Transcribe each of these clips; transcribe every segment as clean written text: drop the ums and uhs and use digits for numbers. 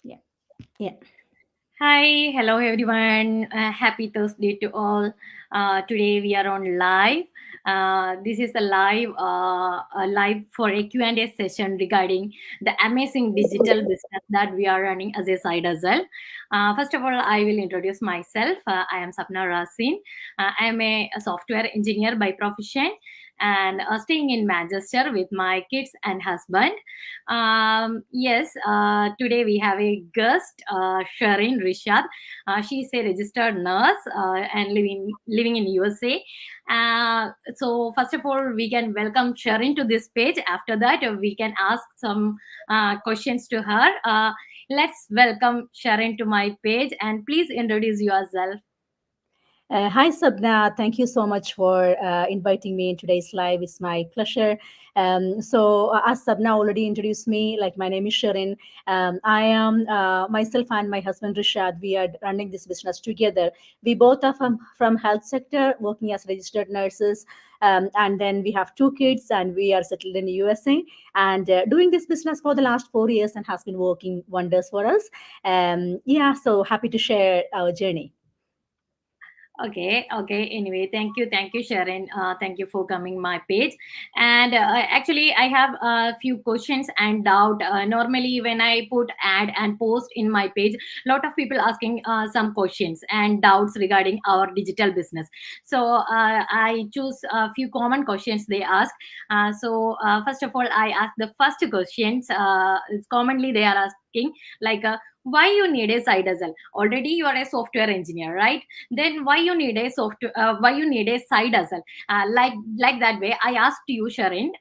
Yeah. Yeah. Hi, hello everyone. Happy Thursday to all. Today we are on live. This is a live for a Q&A session regarding the amazing digital business that we are running as a side hustle. First of all, I will introduce myself. I am Sapna Rasin. I am a software engineer by profession and staying in Manchester with my kids and husband. Yes, today we have a guest, Sherin Rishad. She's a registered nurse and living in USA. So first of all, we can welcome Sherin to this page. After that, we can ask some questions to her. Let's welcome Sherin to my page and please introduce yourself. Hi, Sabna. Thank you so much for inviting me in today's live. It's my pleasure. As Sabna already introduced me, like my name is Sherin. I am myself and my husband Rishad. We are running this business together. We both are from health sector, working as registered nurses. And then we have two kids, and we are settled in the USA and doing this business for the last 4 years, and has been working wonders for us. Yeah, so happy to share our journey. Okay. Anyway, thank you, Sharon. Thank you for coming my page. And actually, I have a few questions and doubt. Normally, when I put ad and post in my page, a lot of people asking some questions and doubts regarding our digital business. So I choose a few common questions they ask. First of all, I ask the first questions. It's commonly they are asking like, why you need a side hustle? Already you are a software engineer, right? Then why you need a software, why you need a side hustle? Like that way I asked you, Sharon.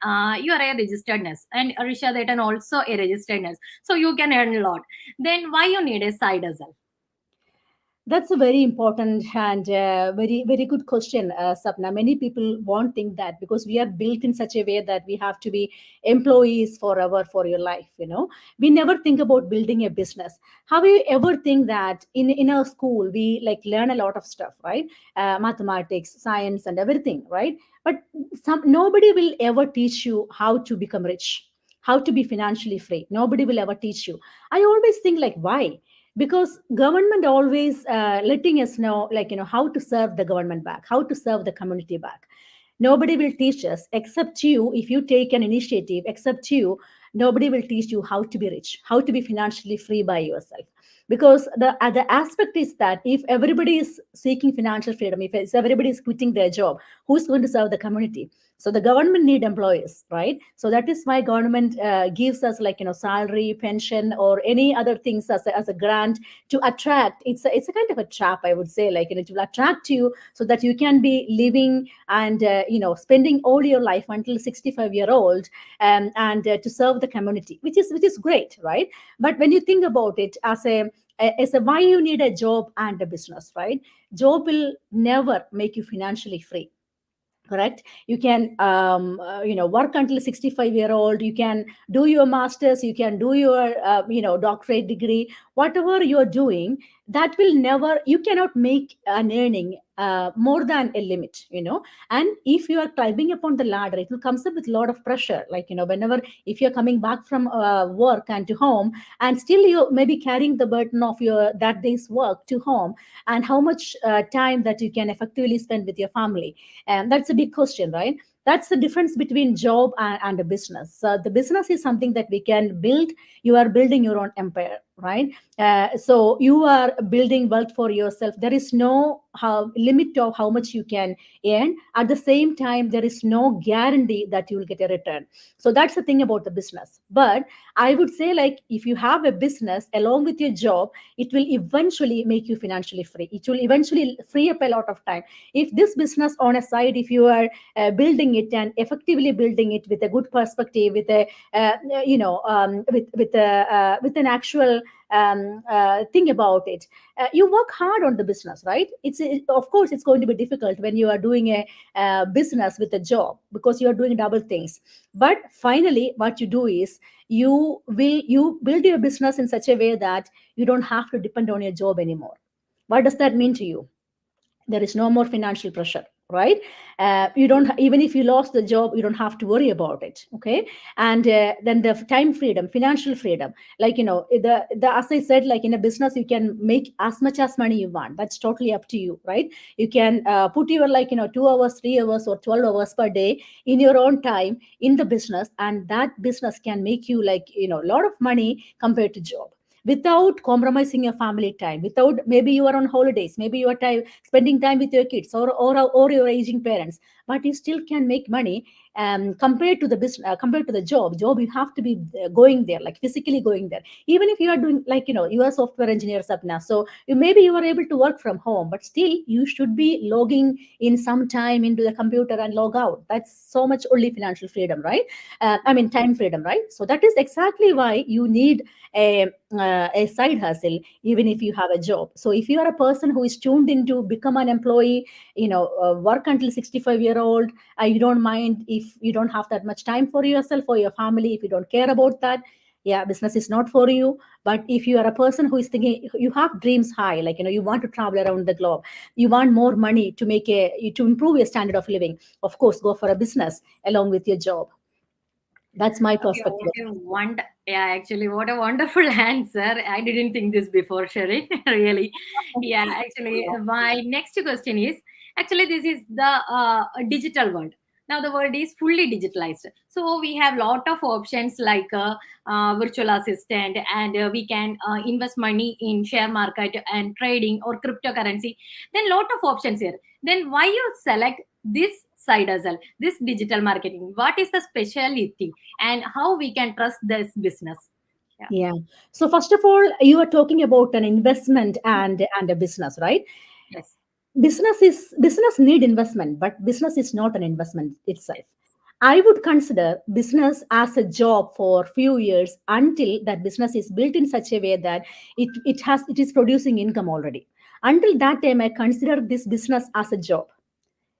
You are a registered nurse and Risha that and also a registered nurse, so you can earn a lot. Then why you need a side hustle? That's a very important and very good question, Sapna. Many people won't think that because we are built in such a way that we have to be employees forever for your life. We never think about building a business. How do you ever think that in our school we like learn a lot of stuff, right? Mathematics, science, and everything, right? But nobody will ever teach you how to become rich, how to be financially free. Nobody will ever teach you. I always think like, why? Because government always letting us know, like, how to serve the government back, how to serve the community back. Nobody will teach us except you. If you take an initiative, except you, nobody will teach you how to be rich, how to be financially free by yourself. Because the aspect is that if everybody is seeking financial freedom, if everybody is quitting their job, who's going to serve the community? So the government need employees, right? So that is why government gives us, like, salary, pension, or any other things as a grant to attract. It's a kind of a trap, I would say, like, it will attract you so that you can be living and spending all your life until 65-year old, and to serve the community, which is great, right? But when you think about it as a why you need a job and a business, right? Job will never make you financially free, correct? You can work until 65-year old. You can do your masters, you can do your doctorate degree, whatever you're doing. That will never, you cannot make an earning more than a limit. And if you are climbing upon the ladder, it will comes up with a lot of pressure, like, whenever, if you're coming back from work and to home, and still you may be carrying the burden of your that day's work to home, and how much time that you can effectively spend with your family. And that's a big question, right? That's the difference between job and a business. So the business is something that we can build. You are building your own empire, right? So you are building wealth for yourself. There is no limit of how much you can earn. At the same time, there is no guarantee that you will get a return. So that's the thing about the business. But I would say, like, if you have a business along with your job, it will eventually make you financially free. It will eventually free up a lot of time. If this business on a side, if you are building it and effectively building it with a good perspective, with a with an actual thing about it, you work hard on the business, right? Of course it's going to be difficult when you are doing a business with a job, because you are doing double things. But finally what you do is, you build your business in such a way that you don't have to depend on your job anymore. What does that mean to you? There is no more financial pressure. right? You don't, even if you lost the job, you don't have to worry about it. Okay. And then the time freedom, financial freedom, like, the as I said, like in a business you can make as much as money you want. That's totally up to you, right? You can put your, like, 2 hours, 3 hours, or 12 hours per day in your own time in the business, and that business can make you, like, a lot of money compared to job, without compromising your family time, without, maybe you are on holidays, maybe you are spending time with your kids, or your aging parents, but you still can make money. Compared to the business, compared to the job, you have to be going there, like physically going there. Even if you are doing, like, you are a software engineer, Sapna, so maybe you are able to work from home, but still you should be logging in some time into the computer and log out. That's so much only financial freedom, right? I mean, time freedom, right? So that is exactly why you need a side hustle, even if you have a job. So if you are a person who is tuned into become an employee, work until 65-year-old, you don't mind if you don't have that much time for yourself or your family, if you don't care about that, yeah, business is not for you. But if you are a person who is thinking, you have dreams high, like, you want to travel around the globe, you want more money to improve your standard of living, of course, go for a business along with your job. That's my Okay, perspective. yeah, actually, what a wonderful answer. I didn't think this before, Sherin. Really. Yeah, actually, my next question is actually, this is the digital world. Now, the world is fully digitalized. So, we have lot of options like virtual assistant, and we can invest money in share market and trading or cryptocurrency. Then, lot of options here. Then, why you select this side hustle, this digital marketing? What is the specialty? And how we can trust this business. Yeah. Yeah. So first of all, you are talking about an investment and a business, right? Yes. Business need investment, but business is not an investment itself. I would consider business as a job for few years until that business is built in such a way that it is producing income already. Until that time, I consider this business as a job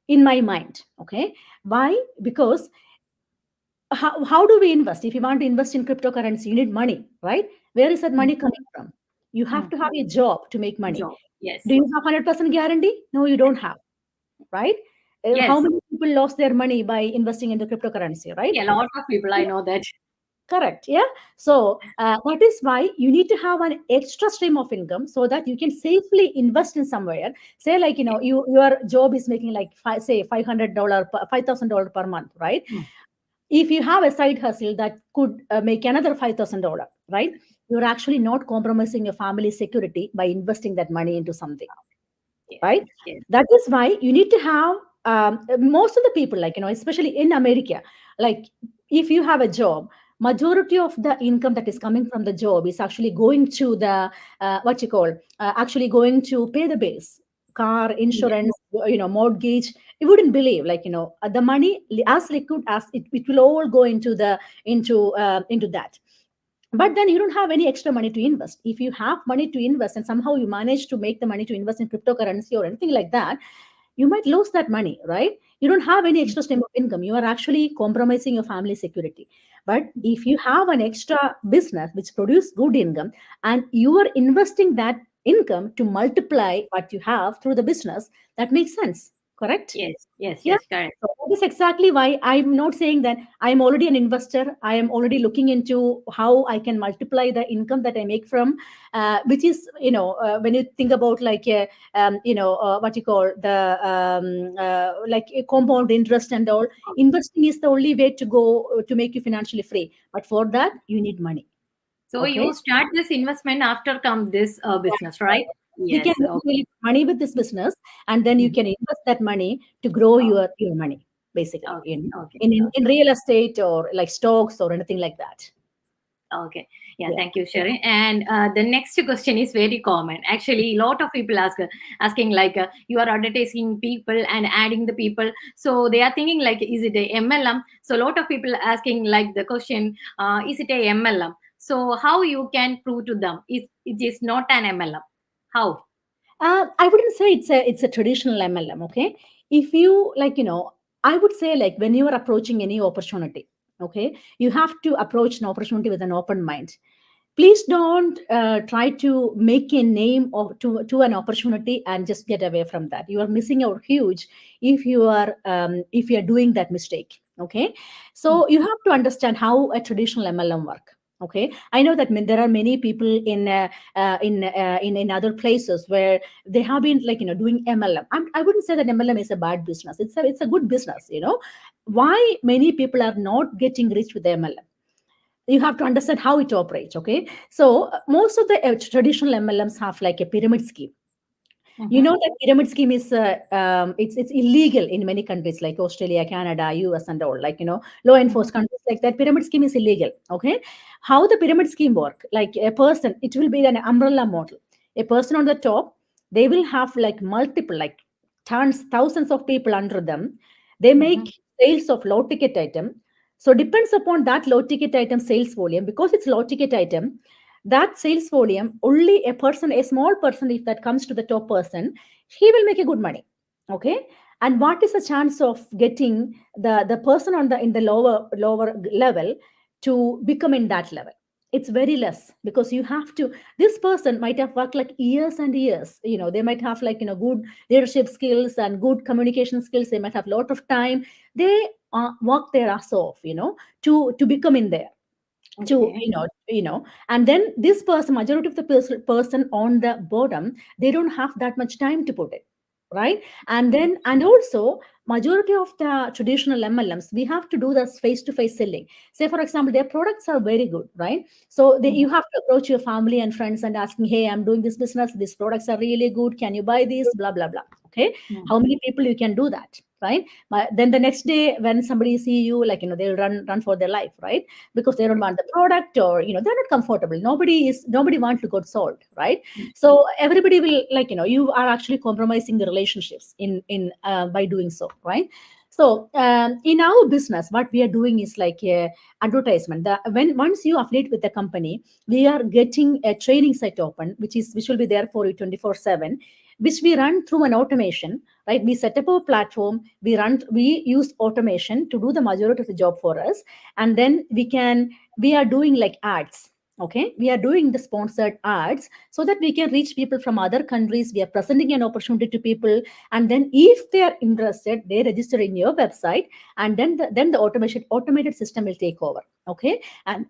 in my mind. Okay. Why? Because how do we invest? If you want to invest in cryptocurrency, you need money, right? Where is that Mm. money coming from? You have Mm. to have a job to make money. Job. Yes. Do you have 100% guarantee? No, you don't have, right? How Yes. many people lost their money by investing in the cryptocurrency, right? Yeah, a lot of people I know that. Correct. Yeah. So that is why you need to have an extra stream of income so that you can safely invest in somewhere. Say, like, your job is making like say $500, $5,000 per month, right? Mm. If you have a side hustle that could make another $5,000, right? You're actually not compromising your family security by investing that money into something, Yes. right? Yes. That is why you need to have, most of the people, like, especially in America, like, if you have a job, majority of the income that is coming from the job is actually going to the, what you call, actually going to pay the bills, car Yes. insurance, mortgage. You wouldn't believe, like, the money as liquid as it will all go into the into that. But then you don't have any extra money to invest. If you have money to invest and somehow you manage to make the money to invest in cryptocurrency or anything like that, you might lose that money, right? You don't have any extra stream of income. You are actually compromising your family security. But if you have an extra business which produces good income, and you are investing that income to multiply what you have through the business, that makes sense, correct? Yes. Yes. Yeah. Yes. Correct. So that is exactly why I'm not saying that I'm already an investor. I am already looking into how I can multiply the income that I make from, which is, when you think about, like, what you call the, like a compound interest and all, investing is the only way to go to make you financially free. But for that, you need money. So Okay. you start this investment after come this business, right? You can Yes. make Okay. really money with this business, and then you Mhm. can invest that money to grow Oh, your money, basically, okay. Okay. in Okay. real estate or like stocks or anything like that. Okay. Yeah, Yeah. thank you, Sherry. And the next question is very common. Actually, a lot of people asking like you are advertising people and adding the people. So they are thinking like, is it a MLM? So a lot of people asking like the question, is it a MLM? So how you can prove to them it is not an MLM? How? I wouldn't say it's a traditional MLM. Okay. If you, like, I would say, like, when you are approaching any opportunity, okay, you have to approach an opportunity with an open mind. please don't try to make a name of to an opportunity and just get away from that. You are missing out huge if you are doing that mistake. Okay, Mm. so you have to understand how a traditional MLM work. Okay, I know that there are many people in other places where they have been like doing MLM. I wouldn't say that MLM is a bad business. It's a good business. Why many people are not getting rich with MLM? You have to understand how it operates. Okay, so most of the traditional MLMs have like a pyramid scheme. You Mhm. know that pyramid scheme is it's illegal in many countries like Australia, Canada, US, and all. Like law Mhm. enforced countries like that, pyramid scheme is illegal. Okay, how the pyramid scheme work? Like a person, it will be an umbrella model. A person on the top, they will have like multiple, like tons, thousands of people under them. They Mhm. make sales of low ticket item. So depends upon that low ticket item sales volume, because it's low ticket item, that sales volume, only a person, a small person, if that comes to the top person, he will make a good money. Okay, and what is the chance of getting the person on the in the lower level to become in that level? It's very less, because you have to, this person might have worked like years and years. They might have like good leadership skills and good communication skills. They might have a lot of time. They work their ass off, to become in there, to Okay. and then this person, majority of the person on the bottom, they don't have that much time to put it right. And then, and also, majority of the traditional MLMs, we have to do this face to face selling. Say for example, their products are very good, right? So Mhm. you have to approach your family and friends and asking, hey, I'm doing this business, these products are really good, can you buy these, blah blah blah. Okay, Mm. how many people you can do that, right? Then the next day when somebody see you, like they'll run for their life, right? Because they don't Yes. want the product, or they're not comfortable. Nobody wants to get sold, right? Mm. So everybody will, like you are actually compromising the relationships in by doing so, right? So in our business, what we are doing is like a advertisement. When once you affiliate with the company, we are getting a training site open, which will be there for you 24/7, which we run through an automation, right? We set up a platform, we use automation to do the majority of the job for us. And then we are doing like ads. Okay, we are doing the sponsored ads so that we can reach people from other countries. We are presenting an opportunity to people, and then if they are interested, they register in your website, and then the automated system will take over. Okay, and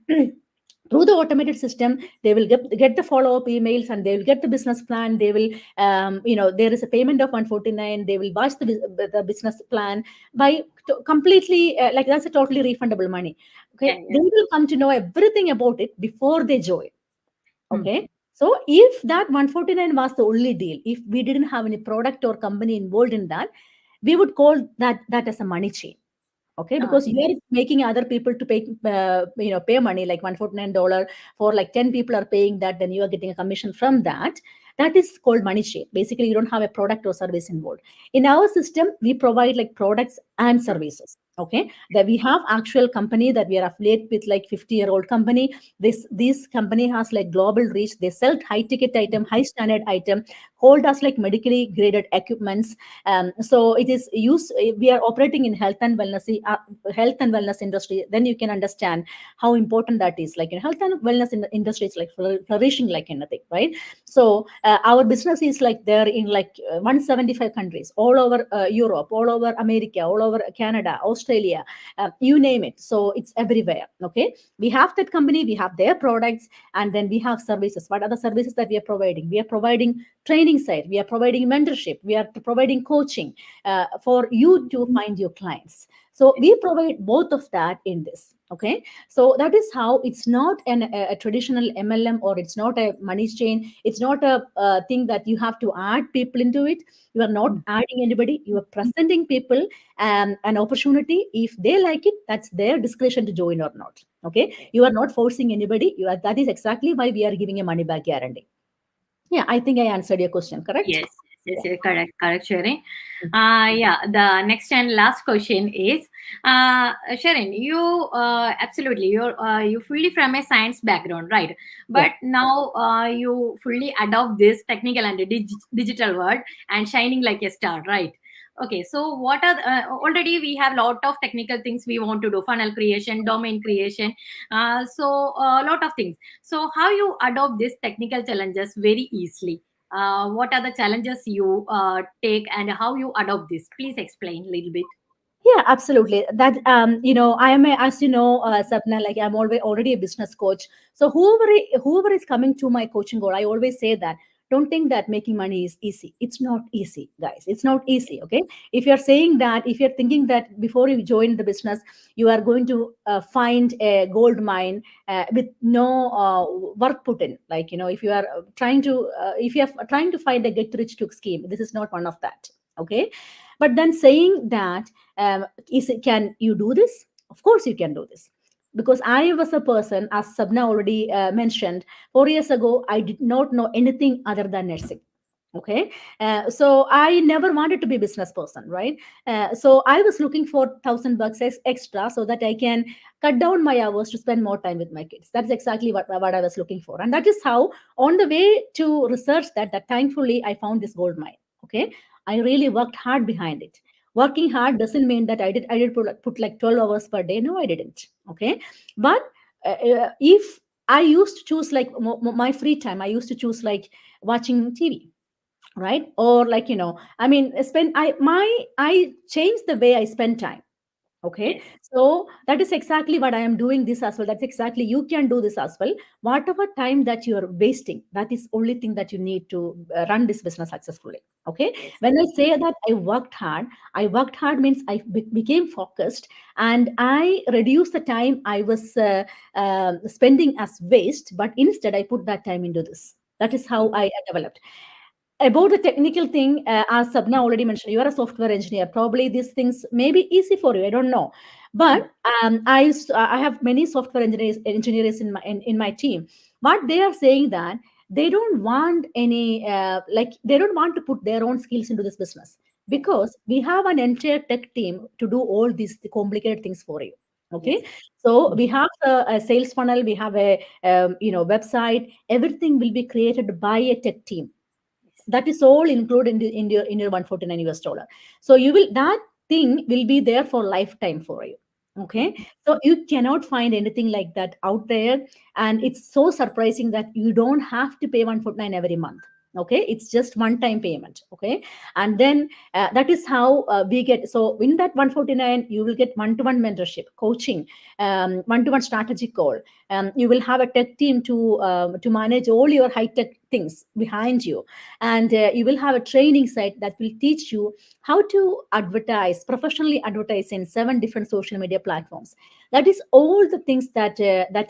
through the automated system, they will get the follow-up emails, and they will get the business plan. They will there is a payment of 149. They will watch the business plan by completely, like that's a totally refundable money. Yeah, Okay, yeah. they will come to know everything about it before they join. Mm. Okay, so if that 149 was the only deal, if we didn't have any product or company involved in that, we would call that as a money chain. Okay, because you Yes. are making other people to pay money, like $149 for like 10 people are paying that, then you are getting a commission from that. That is called money chain. Basically, you don't have a product or service involved. In our system, we provide like products and services. Okay, that we have actual company that we are affiliated with, like 50-year-old company. This company has like global reach. They sell high ticket item, high standard item, hold us like medically graded equipments. So it is used. We are operating in health and wellness industry. Then you can understand how important that is. Like in health and wellness in the industry, it's like flourishing like anything, right? So our business is like there in like 175 countries, all over Europe, all over America, all over Canada, Australia, you name it. So it's everywhere. Okay, we have that company, we have their products, and then we have services. What are the services that we are providing? We are providing training side, we are providing mentorship, we are providing coaching for you to find your clients. So we provide both of that in this. Okay, so that is how it's not a traditional MLM, or it's not a money chain. It's not a thing that you have to add people into it. You are not Mm. adding anybody. You are presenting people an opportunity. If they like it, that's their discretion to join or not. Okay, you are not forcing anybody. That is exactly why we are giving a money back guarantee. Yeah, I think I answered your question, correct? Yes, yes, Yeah. yes, correct, correct, Sharon. Mm. Yeah, the next and last question is, Sharon, you absolutely, you fully from a science background, right? Yeah. But now you fully adopt this technical and digital world and shining like a star, right? Okay, so what are already we have lot of technical things we want to do: funnel creation, domain creation, so a lot of things. So how you adopt these technical challenges very easily? What are the challenges you take, and how you adopt this? Please explain a little bit. Yeah, absolutely. That I am as you know, Sapna, like I'm already a business coach. So whoever is coming to my coaching goal, I always say that don't think that making money is easy. It's not easy, guys. It's not easy. Okay, if you're saying that, if you're thinking that before you join the business, you are going to find a gold mine with no work put in. Like if you are if you are trying to find a get rich quick scheme, this is not one of that. Okay, but then saying that can you do this? Of course you can do this, because I was a person, as Sabna already mentioned, 4 years ago I did not know anything other than nursing. Okay, so I never wanted to be a business person, right? So I was looking for $1,000 extra so that I can cut down my hours to spend more time with my kids. That's exactly what I was looking for, and that is how, on the way to research that thankfully I found this gold mine. Okay, I really worked hard behind it. Working hard doesn't mean that I did put like 12 hours per day. No, I didn't. Okay, but if I used to choose like my free time, I used to choose like watching TV, right? Or like I mean, spend I changed the way I spend time. Okay, Yes. so that is exactly what I am doing this as well. That's exactly, you can do this as well. Whatever time that you are wasting, that is only thing that you need to run this business successfully. Okay, Yes. when I say that I worked hard means I became focused, and I reduced the time I was spending as waste, but instead I put that time into this. That is how I developed. About the technical thing, as Sabna already mentioned, you are a software engineer. Probably these things may be easy for you. I don't know, but I have many software engineers in my team. What they are saying that they don't want any they don't want to put their own skills into this business, Yes. because we have an entire tech team to do all these complicated things for you. Yes. Okay, so we have a sales funnel, we have a website. Everything will be created by a tech team. Yes. That is all included in your $149. So you will, that thing will be there for lifetime for you. Okay, so you cannot find anything like that out there, and it's so surprising that you don't have to pay 149 every month. Okay, it's just one time payment. Okay, and then that is how we get. So in that 149 you will get one-to-one mentorship, coaching, one-to-one strategic call. You will have a tech team to manage all your high tech things behind you, and you will have a training site that will teach you how to professionally advertise in 7 different social media platforms. That is all the things that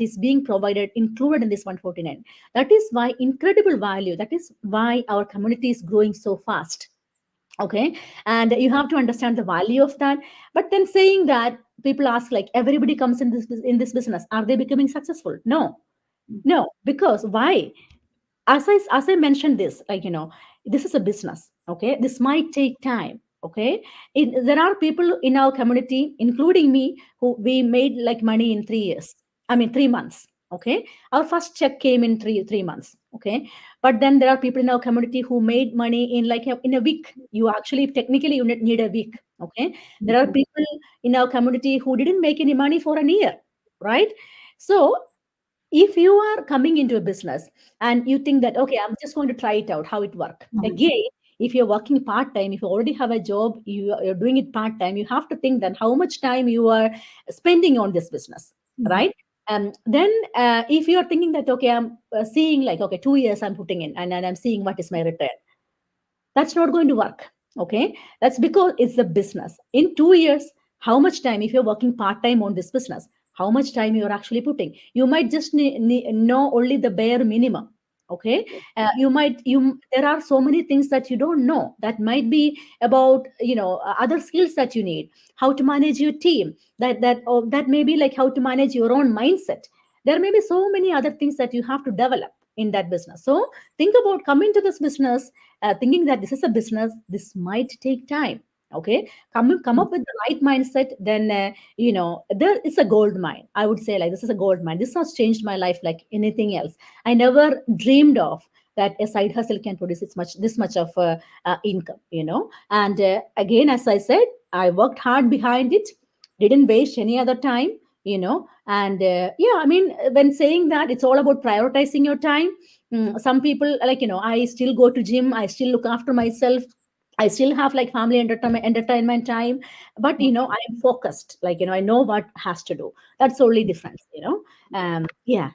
is being provided, included in this 149. That is why incredible value, that is why our community is growing so fast. Okay, and you have to understand the value of that. But then saying that, people ask, like, everybody comes in this business, are they becoming successful? No. No, because why? As I mentioned, this, this is a business. Okay, this might take time. Okay, there are people in our community, including me, who we made like money in 3 years. I mean, 3 months. Okay, our first check came in three months. Okay, but then there are people in our community who made money in like in a week. You actually, technically, you need a week. Okay, there are people in our community who didn't make any money for a year, right? So if you are coming into a business and you think that, okay, I'm just going to try it out how it works again. If you're working part time, if you already have a job, you're doing it part time, you have to think that how much time you are spending on this business, right? Then if you're thinking that, okay, I'm seeing like, okay, 2 years I'm putting in, and I'm seeing what is my return, that's not going to work. Okay, that's because it's a business. In 2 years, how much time, if you're working part-time on this business, how much time you're actually putting? You might just know only the bare minimum. Okay, there are so many things that you don't know, that might be about other skills that you need, how to manage your team, that may be like how to manage your own mindset. There may be so many other things that you have to develop in that business. So think about coming to this business thinking that this is a business, this might take time. Okay, come up with the right mindset, then there is a gold mine. I would say, like, this is a gold mine. This has changed my life like anything else. I never dreamed of that a side hustle can produce this much of income, and again, as I said, I worked hard behind it, didn't waste any other time, and yeah, I mean, when saying that, it's all about prioritizing your time. Some people, like, I still go to gym, I still look after myself, I still have like family entertainment time, but I'm focused, like, I know what has to do. That's only difference, yeah.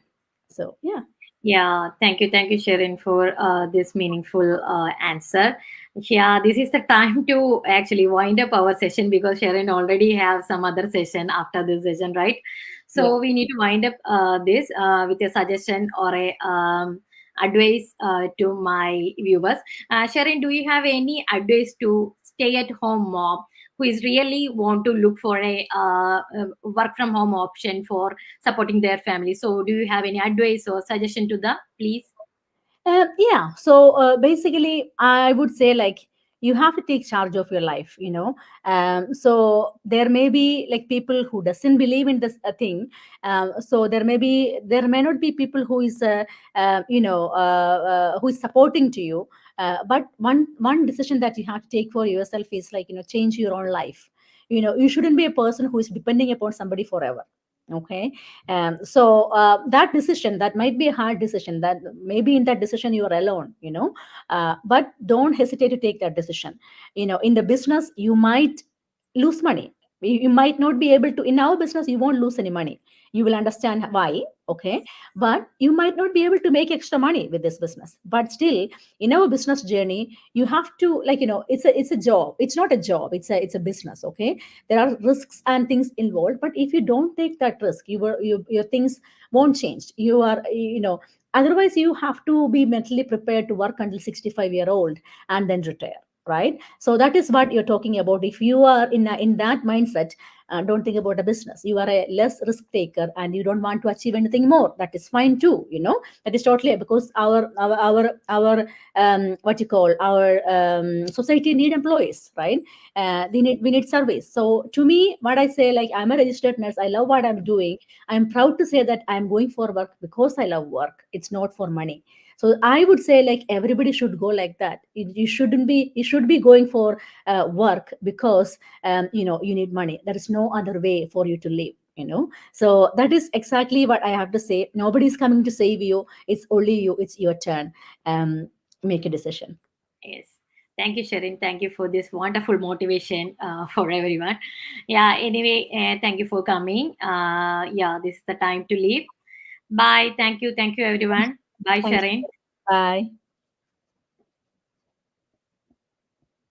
So yeah. Yeah, thank you, Sherin, for this meaningful answer. Yeah, this is the time to actually wind up our session because Sherin already have some other session after this session, right? Yeah. So we need to wind up this with a suggestion or a advice to my viewers. Sherin, do you have any advice to stay-at-home mom who is really want to look for a work from home option for supporting their family? So, do you have any advice or suggestion to them, please? Yeah. So basically, I would say, like, you have to take charge of your life. So there may be like people who doesn't believe in this thing. So there may not be people who is who is supporting to you. But one decision that you have to take for yourself is, like, change your own life. You shouldn't be a person who is depending upon somebody forever. Okay. So that decision, that might be a hard decision, that maybe in that decision you are alone, but don't hesitate to take that decision. In the business, you might lose money. You might not be able to, in our business you won't lose any money. You will understand why. Okay. But you might not be able to make extra money with this business, but still, in our business journey, you have to, like, it's a job. It's not a job, it's a business. Okay. There are risks and things involved, but if you don't take that risk, your things won't change. You are, otherwise you have to be mentally prepared to work until 65-year-old and then retire, right? So that is what you're talking about. If you are in that mindset, don't think about a business. You are a less risk taker and you don't want to achieve anything more, that is fine too. That is totally, because our what you call, our society need employees, right? We need service. So to me, what I say, like, I'm a registered nurse, I love what I'm doing. I'm proud to say that I'm going for work because I love work. It's not for money. So I would say, like, everybody should go like that. You should be going for work because you need money. There is no other way for you to live. So that is exactly what I have to say. Nobody's coming to save you. It's only you. It's your turn. Make a decision. Yes. Thank you, Sherin. Thank you for this wonderful motivation for everyone. Yeah, anyway, thank you for coming. Yeah, this is the time to leave. Bye. Thank you. Thank you, everyone. Bye, Thank Sherin. you. Bye.